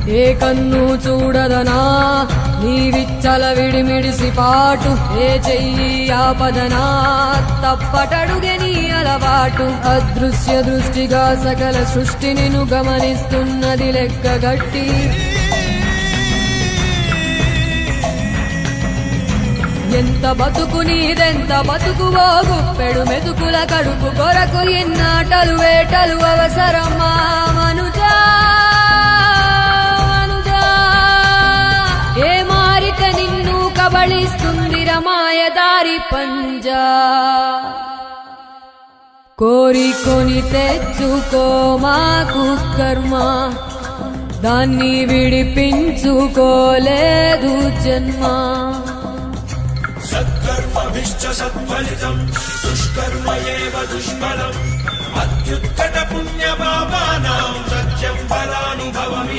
ఏ కన్ను చూడదనా నీ విచ్చల విడిమిడిసి పాటు, ఏ చెయ్యి ఆపదనా తప్పటడుగే నీ అలవాటు. అదృశ్య దృష్టిగా సకల సృష్టిని ను గమనిస్తున్నది లెక్కగట్టి, ఎంత బతుకు నీదెంత బతుకువో గుప్పెడు మెతుకుల కడుపు కొరకు ఎన్నాటలు వేటలు అవసరమా మనుజా మనుజా. ఏ మారిక నిన్ను కబళిస్తుంది రమాయదారి పంజా. కోరికొని తెచ్చుకో మాకు కర్మ, దాన్ని విడిపించుకోలేదు జన్మ. సత్కర్మభిశ్చ సత్ఫలితం దుష్కర్మ ఏవ దుష్ఫలం. అత్యుత్కట పుణ్య పాపానాం సత్యం ఫలానుభవమి.